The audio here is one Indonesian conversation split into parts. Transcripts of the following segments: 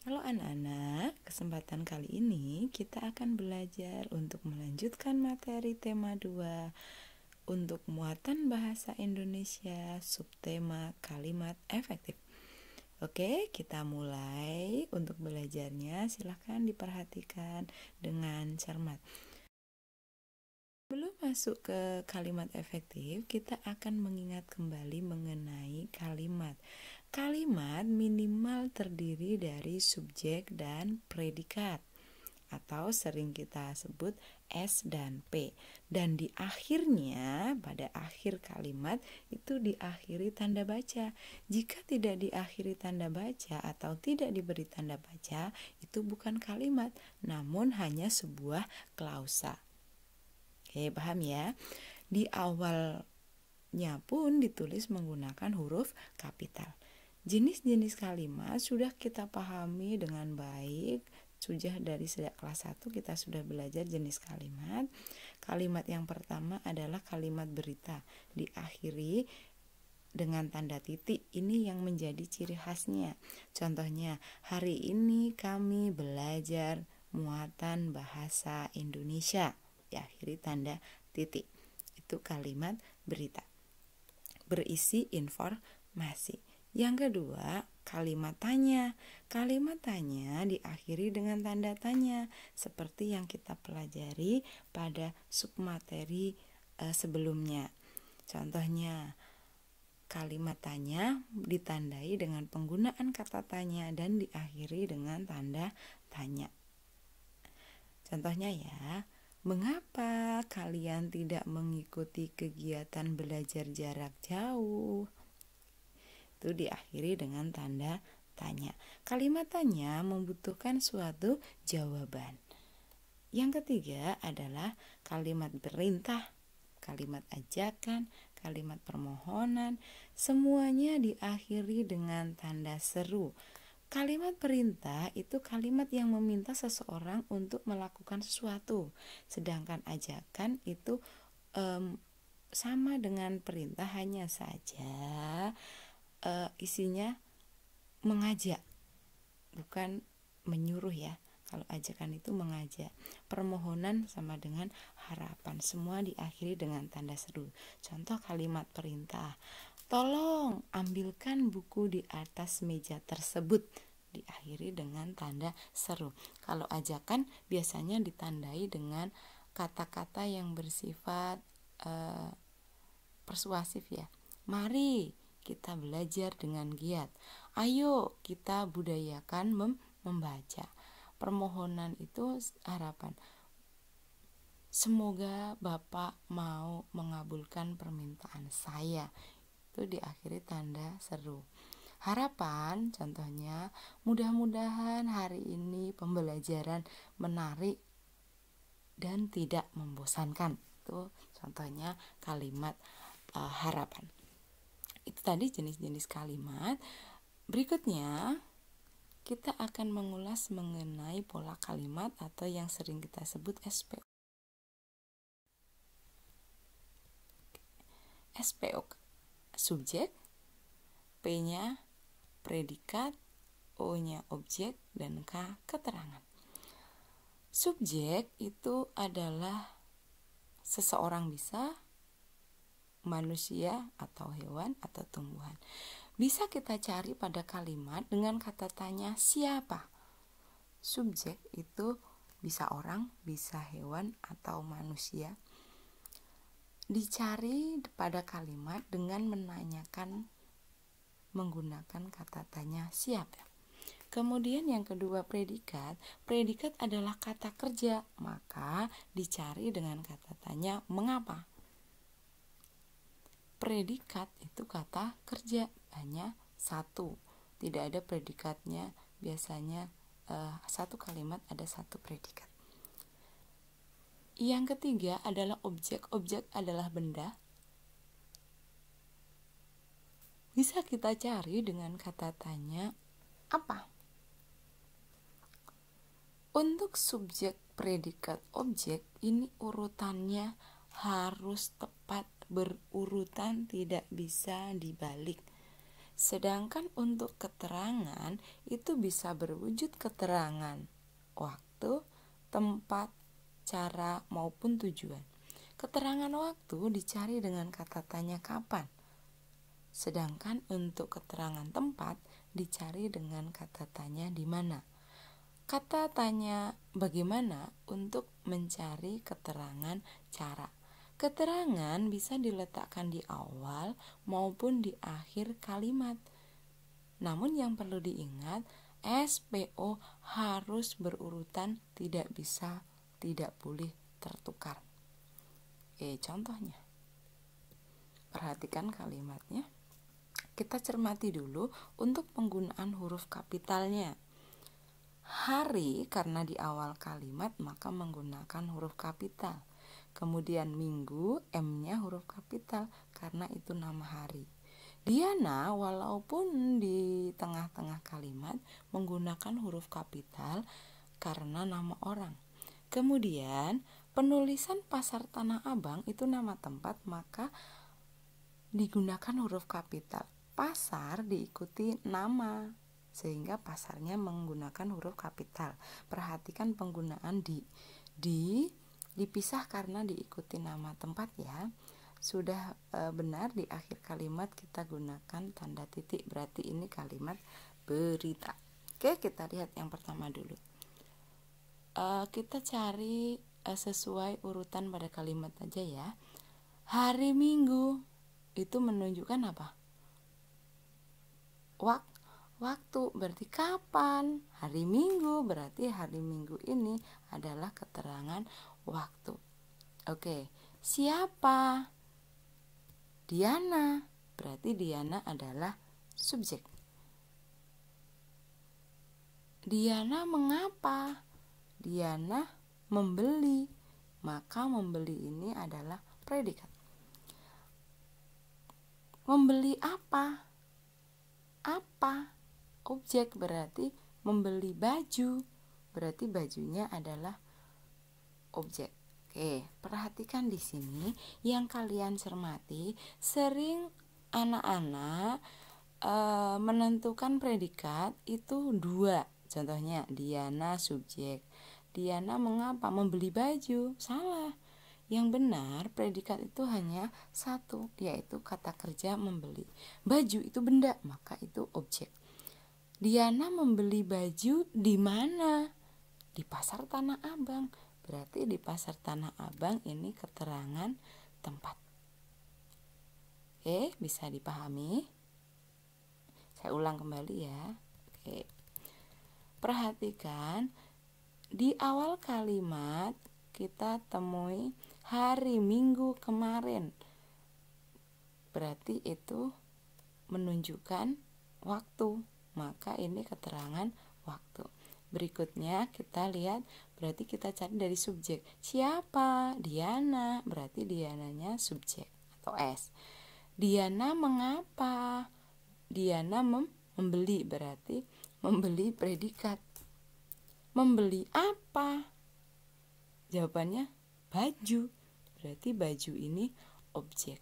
Halo anak-anak, kesempatan kali ini kita akan belajar untuk melanjutkan materi tema 2 untuk muatan bahasa Indonesia subtema kalimat efektif. Oke, kita mulai untuk belajarnya. Silahkan diperhatikan dengan cermat. Sebelum masuk ke kalimat efektif, kita akan mengingat kembali mengenai kalimat. Kalimat minimal terdiri dari subjek dan predikat, atau sering kita sebut S dan P. Dan di akhirnya, pada akhir kalimat itu diakhiri tanda baca. Jika tidak diakhiri tanda baca atau tidak diberi tanda baca, itu bukan kalimat, namun hanya sebuah klausa. Oke, paham ya? Di awalnya pun ditulis menggunakan huruf kapital. Jenis-jenis kalimat sudah kita pahami dengan baik. Sudah dari sejak kelas 1 kita sudah belajar jenis kalimat. Kalimat yang pertama adalah kalimat berita, diakhiri dengan tanda titik. Ini yang menjadi ciri khasnya. Contohnya, hari ini kami belajar muatan bahasa Indonesia, diakhiri tanda titik. Itu kalimat berita, berisi informasi. Yang kedua, kalimat tanya. Kalimat tanya diakhiri dengan tanda tanya, seperti yang kita pelajari pada submateri sebelumnya. Contohnya, kalimat tanya ditandai dengan penggunaan kata tanya dan diakhiri dengan tanda tanya. Contohnya ya, mengapa kalian tidak mengikuti kegiatan belajar jarak jauh? Itu diakhiri dengan tanda tanya. Kalimat tanya membutuhkan suatu jawaban. Yang ketiga adalah kalimat perintah, kalimat ajakan, kalimat permohonan, semuanya diakhiri dengan tanda seru. Kalimat perintah itu kalimat yang meminta seseorang untuk melakukan sesuatu, sedangkan ajakan itu sama dengan perintah, hanya saja isinya mengajak, bukan menyuruh ya. Kalau ajakan itu mengajak. Permohonan sama dengan harapan. Semua diakhiri dengan tanda seru. Contoh kalimat perintah, tolong ambilkan buku di atas meja tersebut, diakhiri dengan tanda seru. Kalau ajakan biasanya ditandai dengan kata-kata yang bersifat persuasif ya. Mari kita belajar dengan giat. Ayo kita budayakan membaca. Permohonan itu harapan. Semoga Bapak mau mengabulkan permintaan saya. Itu diakhiri tanda seru. Harapan contohnya, mudah-mudahan hari ini pembelajaran menarik dan tidak membosankan. Itu contohnya kalimat harapan. Itu tadi jenis-jenis kalimat. Berikutnya kita akan mengulas mengenai pola kalimat atau yang sering kita sebut SPO. SPO, subjek, P-nya predikat, O-nya objek, dan K keterangan. Subjek itu adalah seseorang, bisa manusia atau hewan atau tumbuhan. Bisa kita cari pada kalimat dengan kata tanya siapa. Subjek itu bisa orang, bisa hewan atau manusia. Dicari pada kalimat dengan menanyakan menggunakan kata tanya siapa. Kemudian yang kedua predikat. Predikat adalah kata kerja, maka dicari dengan kata tanya mengapa. Predikat itu kata kerja, hanya satu, tidak ada predikatnya. Biasanya satu kalimat ada satu predikat. Yang ketiga adalah objek. Objek adalah benda. Bisa kita cari dengan kata tanya apa. Untuk subjek, predikat, objek ini urutannya harus tepat berurutan, tidak bisa dibalik. Sedangkan untuk keterangan itu bisa berwujud keterangan waktu, tempat, cara, maupun tujuan. Keterangan waktu dicari dengan kata tanya kapan. Sedangkan untuk keterangan tempat dicari dengan kata tanya di mana. Kata tanya bagaimana untuk mencari keterangan cara. Keterangan bisa diletakkan di awal maupun di akhir kalimat. Namun yang perlu diingat, SPO harus berurutan, tidak boleh tertukar. Contohnya. Perhatikan kalimatnya. Kita cermati dulu untuk penggunaan huruf kapitalnya. Hari karena di awal kalimat maka menggunakan huruf kapital. Kemudian minggu, M-nya huruf kapital karena itu nama hari. Diana walaupun di tengah-tengah kalimat menggunakan huruf kapital karena nama orang. Kemudian penulisan Pasar Tanah Abang itu nama tempat, maka digunakan huruf kapital. Pasar diikuti nama, sehingga pasarnya menggunakan huruf kapital. Perhatikan penggunaan di dipisah karena diikuti nama tempat ya. Sudah benar di akhir kalimat kita gunakan tanda titik, berarti ini kalimat berita. Oke, kita lihat yang pertama dulu. Kita cari sesuai urutan pada kalimat aja ya. Hari Minggu itu menunjukkan apa? Waktu, berarti kapan? Hari Minggu, berarti hari Minggu ini adalah keterangan waktu. Oke, siapa? Diana, berarti Diana adalah subjek. Diana mengapa? Diana membeli, maka membeli ini adalah predikat. Membeli apa? Apa? Objek, berarti membeli baju, berarti bajunya adalah objek. Oke, perhatikan di sini yang kalian cermati, sering anak-anak menentukan predikat itu dua. Contohnya Diana subjek. Diana mengapa? Membeli baju. Salah. Yang benar predikat itu hanya satu, yaitu kata kerja membeli. Baju itu benda, maka itu objek. Diana membeli baju di mana? Di Pasar Tanah Abang. Berarti di Pasar Tanah Abang ini keterangan tempat. Oke, bisa dipahami? Saya ulang kembali ya. Oke. Perhatikan di awal kalimat kita temui hari Minggu kemarin. Berarti itu menunjukkan waktu. Maka ini keterangan waktu. Berikutnya kita lihat, berarti kita cari dari subjek. Siapa? Diana. Berarti Diananya subjek atau S. Diana mengapa? Diana membeli, berarti membeli predikat. Membeli apa? Jawabannya baju. Berarti baju ini objek.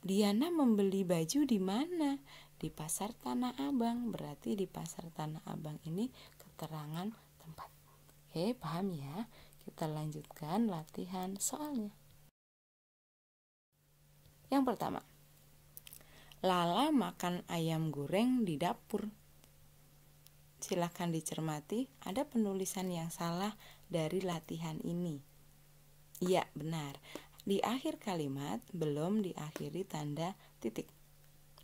Diana membeli baju di mana? Di Pasar Tanah Abang. Berarti di Pasar Tanah Abang ini keterangan tempat. Oke, paham ya? Kita lanjutkan latihan soalnya. Yang pertama, Lala makan ayam goreng di dapur. Silakan dicermati, ada penulisan yang salah dari latihan ini. Iya, benar. Di akhir kalimat belum diakhiri tanda titik.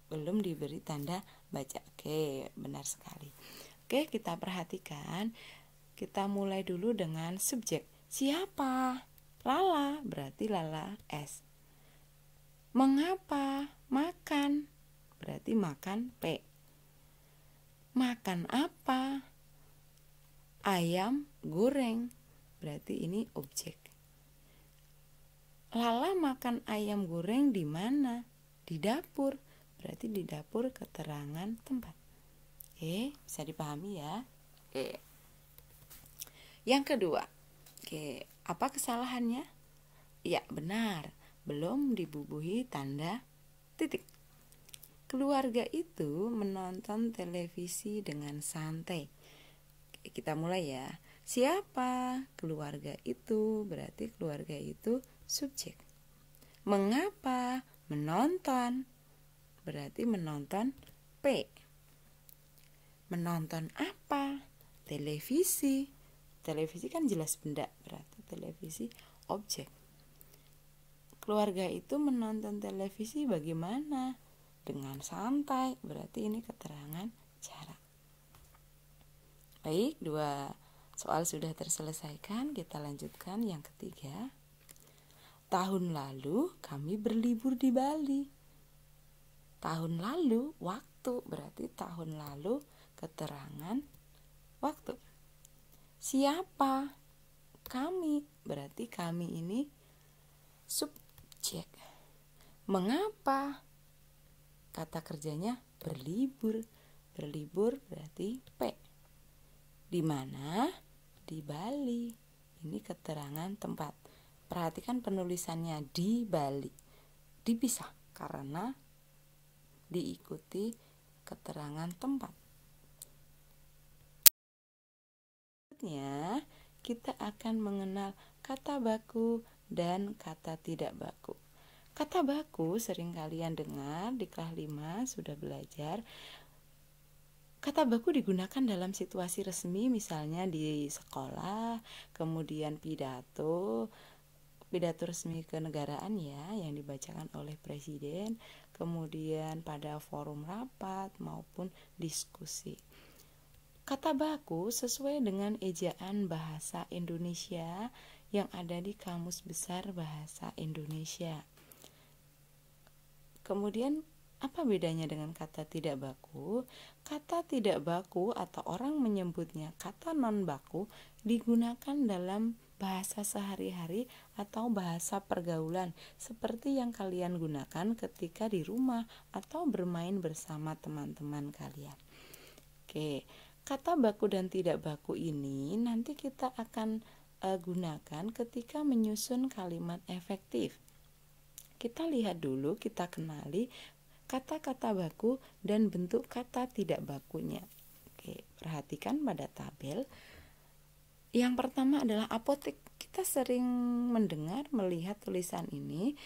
Belum diberi tanda baca. Oke, benar sekali. Oke, kita perhatikan. Kita mulai dulu dengan subjek. Siapa? Lala, berarti Lala S. Mengapa? Makan, berarti makan P. Makan apa? Ayam goreng, berarti ini objek. Lala makan ayam goreng di mana? Di dapur, berarti di dapur keterangan tempat. Oke, bisa dipahami ya? Oke. Yang kedua, oke, apa kesalahannya? Ya, benar, belum dibubuhi tanda titik. Keluarga itu menonton televisi dengan santai. Kita mulai ya. Siapa? Keluarga itu, berarti keluarga itu subjek. Mengapa? Menonton, berarti menonton P. Menonton apa? Televisi. Televisi kan jelas benda, berarti televisi objek. Keluarga itu menonton televisi bagaimana? Dengan santai, berarti ini keterangan cara. Baik, 2 soal sudah terselesaikan, kita lanjutkan yang ketiga. Tahun lalu kami berlibur di Bali. Tahun lalu, waktu, berarti tahun lalu keterangan waktu. Siapa? Kami, berarti kami ini subjek. Mengapa? Kata kerjanya berlibur. Berlibur berarti P. Di mana? Di Bali. Ini keterangan tempat. Perhatikan penulisannya di Bali. Dipisah karena diikuti keterangan tempat. Selanjutnya, kita akan mengenal kata baku dan kata tidak baku. Kata baku sering kalian dengar di kelas 5 sudah belajar. Kata baku digunakan dalam situasi resmi, misalnya di sekolah, kemudian pidato resmi kenegaraan ya yang dibacakan oleh presiden, kemudian pada forum rapat maupun diskusi. Kata baku sesuai dengan ejaan bahasa Indonesia yang ada di Kamus Besar Bahasa Indonesia. Kemudian apa bedanya dengan kata tidak baku? Kata tidak baku atau orang menyebutnya kata non baku digunakan dalam bahasa sehari-hari atau bahasa pergaulan seperti yang kalian gunakan ketika di rumah atau bermain bersama teman-teman kalian. Oke, kata baku dan tidak baku ini nanti kita akan gunakan ketika menyusun kalimat efektif. Kita lihat dulu, kita kenali kata-kata baku dan bentuk kata tidak bakunya. Oke, perhatikan pada tabel. Yang pertama adalah apotek. Kita sering mendengar, melihat tulisan ini.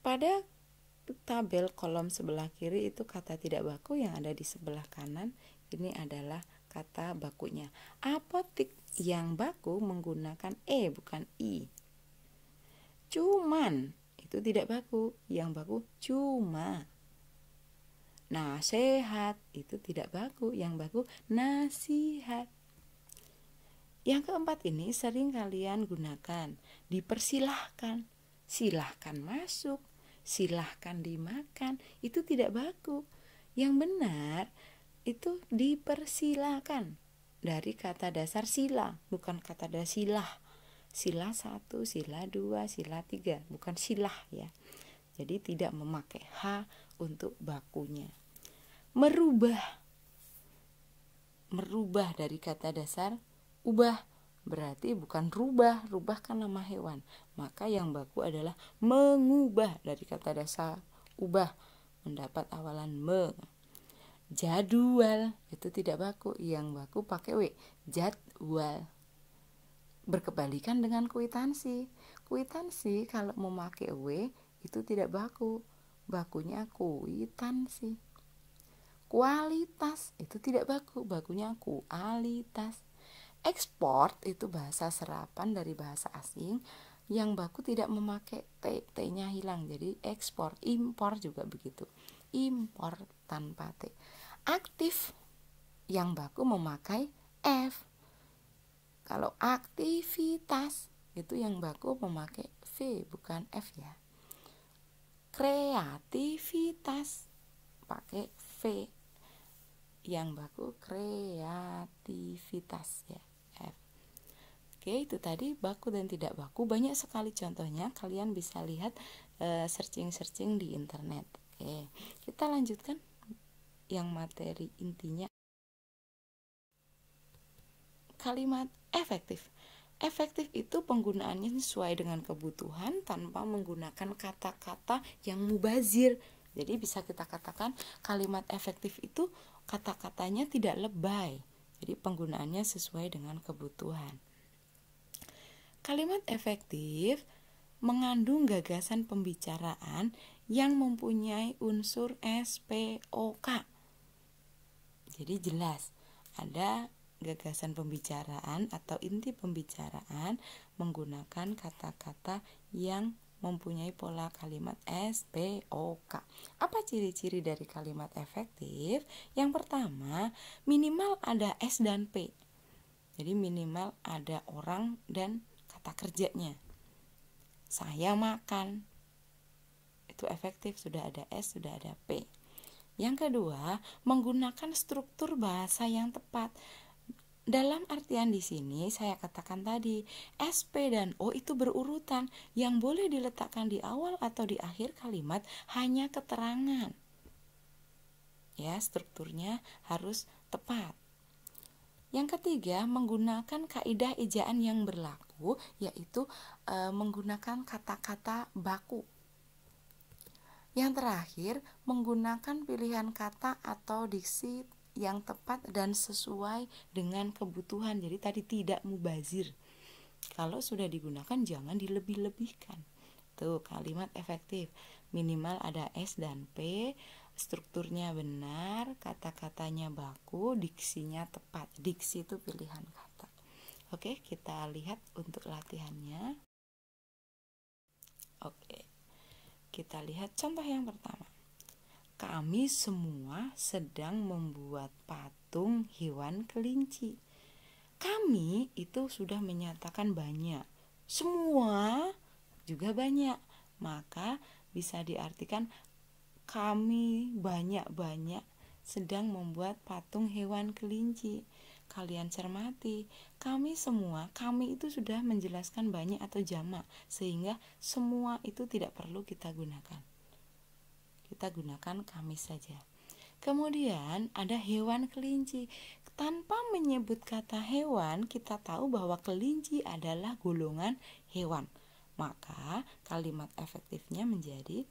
Pada tabel kolom sebelah kiri itu kata tidak baku, yang ada di sebelah kanan ini adalah kata bakunya. Apotik yang baku menggunakan E bukan I. Cuman itu tidak baku, yang baku cuma. Nasihat itu tidak baku, yang baku nasihat. Yang keempat ini sering kalian gunakan. Dipersilahkan, silahkan masuk, silahkan dimakan, itu tidak baku. Yang benar itu dipersilahkan, dari kata dasar sila, bukan kata dasar silah. Sila 1, sila 2, sila 3, bukan silah ya. Jadi tidak memakai H untuk bakunya. Merubah dari kata dasar ubah, berarti bukan rubah kan nama hewan. Maka yang baku adalah mengubah, dari kata dasar ubah mendapat awalan me. Jadwal itu tidak baku, yang baku pakai W, jadwal. Berkebalikan dengan kwitansi. Kwitansi kalau memakai W itu tidak baku, bakunya kwitansi. Kualitas itu tidak baku, bakunya kualitas. Ekspor itu bahasa serapan dari bahasa asing, yang baku tidak memakai T, T-nya hilang, jadi ekspor. Impor juga begitu, impor tanpa T. Aktif yang baku memakai F. Kalau aktivitas itu yang baku memakai V bukan F ya. Kreativitas pakai V, yang baku kreativitas ya, F. Oke, itu tadi baku dan tidak baku. Banyak sekali contohnya, kalian bisa lihat searching di internet. Oke, kita lanjutkan yang materi intinya. Kalimat efektif. Efektif itu penggunaannya sesuai dengan kebutuhan tanpa menggunakan kata-kata yang mubazir. Jadi bisa kita katakan kalimat efektif itu kata-katanya tidak lebay. Jadi penggunaannya sesuai dengan kebutuhan. Kalimat efektif mengandung gagasan pembicaraan yang mempunyai unsur SPOK. Jadi jelas ada gagasan pembicaraan atau inti pembicaraan menggunakan kata-kata yang mempunyai pola kalimat SPOK. Apa ciri-ciri dari kalimat efektif? Yang pertama, minimal ada S dan P. Jadi minimal ada orang dan kata kerjanya. Saya makan. Itu efektif, sudah ada S, sudah ada P. Yang kedua, menggunakan struktur bahasa yang tepat. Dalam artian di sini saya katakan tadi, S, P, dan O itu berurutan. Yang boleh diletakkan di awal atau di akhir kalimat hanya keterangan. Ya, strukturnya harus tepat. Yang ketiga, menggunakan kaidah ejaan yang berlaku, yaitu menggunakan kata-kata baku. Yang terakhir, menggunakan pilihan kata atau diksi yang tepat dan sesuai dengan kebutuhan. Jadi tadi tidak mubazir. Kalau sudah digunakan jangan dilebih-lebihkan. Tuh kalimat efektif. Minimal ada S dan P, strukturnya benar, kata-katanya baku, diksinya tepat. Diksi itu pilihan kata. Oke, kita lihat untuk latihannya. Oke. Kita lihat contoh yang pertama. Kami semua sedang membuat patung hewan kelinci. Kami itu sudah menyatakan banyak. Semua juga banyak. Maka bisa diartikan kami banyak-banyak sedang membuat patung hewan kelinci. Kalian cermati, kami semua, kami itu sudah menjelaskan banyak atau jamak, sehingga semua itu tidak perlu kita gunakan. Kita gunakan kami saja. Kemudian ada hewan kelinci. Tanpa menyebut kata hewan, kita tahu bahwa kelinci adalah golongan hewan. Maka kalimat efektifnya menjadi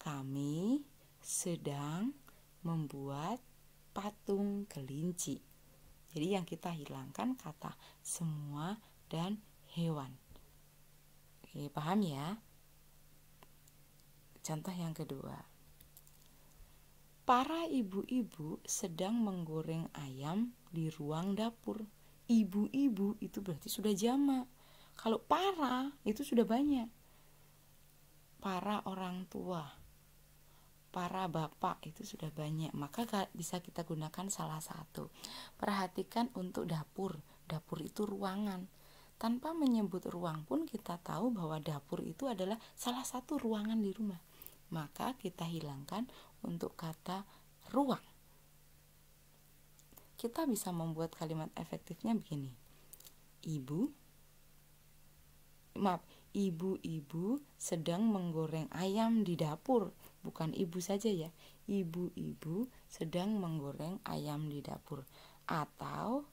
kami sedang membuat patung kelinci. Jadi yang kita hilangkan kata semua dan hewan. Oke, paham ya? Contoh yang kedua. Para ibu-ibu sedang menggoreng ayam di ruang dapur. Ibu-ibu itu berarti sudah jamak. Kalau para itu sudah banyak. Para orang tua, para bapak itu sudah banyak. Maka bisa kita gunakan salah satu. Perhatikan untuk dapur. Dapur itu ruangan. Tanpa menyebut ruang pun kita tahu bahwa dapur itu adalah salah satu ruangan di rumah. Maka kita hilangkan untuk kata ruang. Kita bisa membuat kalimat efektifnya begini. Ibu-ibu sedang menggoreng ayam di dapur. Bukan ibu saja ya. Ibu-ibu sedang menggoreng ayam di dapur. Atau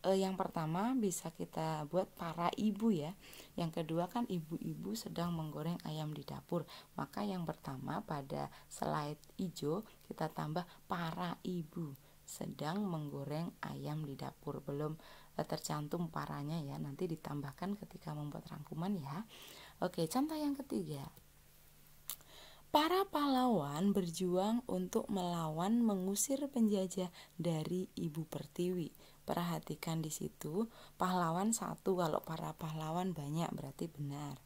yang pertama bisa kita buat para ibu ya. Yang kedua kan ibu-ibu sedang menggoreng ayam di dapur. Maka yang pertama pada slide hijau kita tambah para ibu sedang menggoreng ayam di dapur. Belum tercantum paranya ya, nanti ditambahkan ketika membuat rangkuman ya. Oke, contoh yang ketiga. Para pahlawan berjuang untuk melawan mengusir penjajah dari Ibu Pertiwi. Perhatikan di situ, pahlawan satu, kalau para pahlawan banyak berarti benar.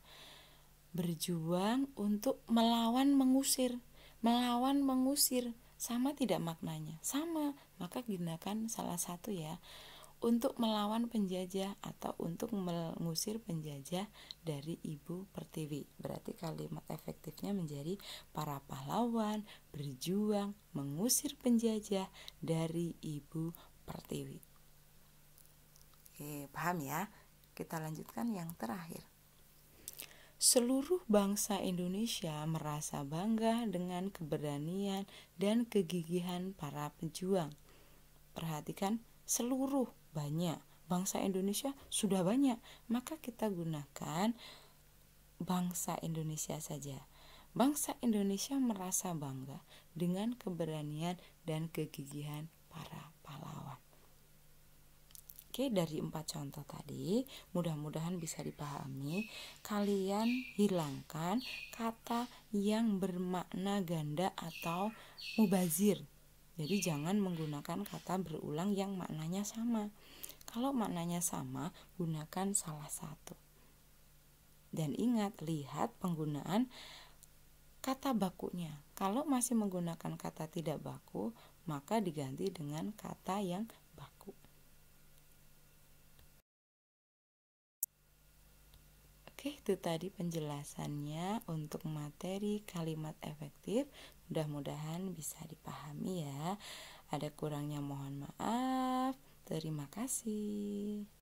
Berjuang untuk melawan mengusir. Melawan mengusir, sama tidak maknanya? Sama, maka gunakan salah satu ya. Untuk melawan penjajah atau untuk mengusir penjajah dari Ibu Pertiwi. Berarti kalimat efektifnya menjadi para pahlawan berjuang mengusir penjajah dari Ibu Pertiwi. Oke, paham ya? Kita lanjutkan yang terakhir. Seluruh bangsa Indonesia merasa bangga dengan keberanian dan kegigihan para pejuang. Perhatikan, seluruh banyak. Bangsa Indonesia sudah banyak, maka kita gunakan bangsa Indonesia saja. Bangsa Indonesia merasa bangga dengan keberanian dan kegigihan para pahlawan. Oke, dari 4 contoh tadi, mudah-mudahan bisa dipahami. Kalian hilangkan kata yang bermakna ganda atau mubazir. Jadi jangan menggunakan kata berulang yang maknanya sama. Kalau maknanya sama, gunakan salah satu. Dan ingat, lihat penggunaan kata bakunya. Kalau masih menggunakan kata tidak baku, maka diganti dengan kata yang baku. Oke, itu tadi penjelasannya untuk materi kalimat efektif. Mudah-mudahan bisa dipahami ya. Ada kurangnya mohon maaf. Terima kasih.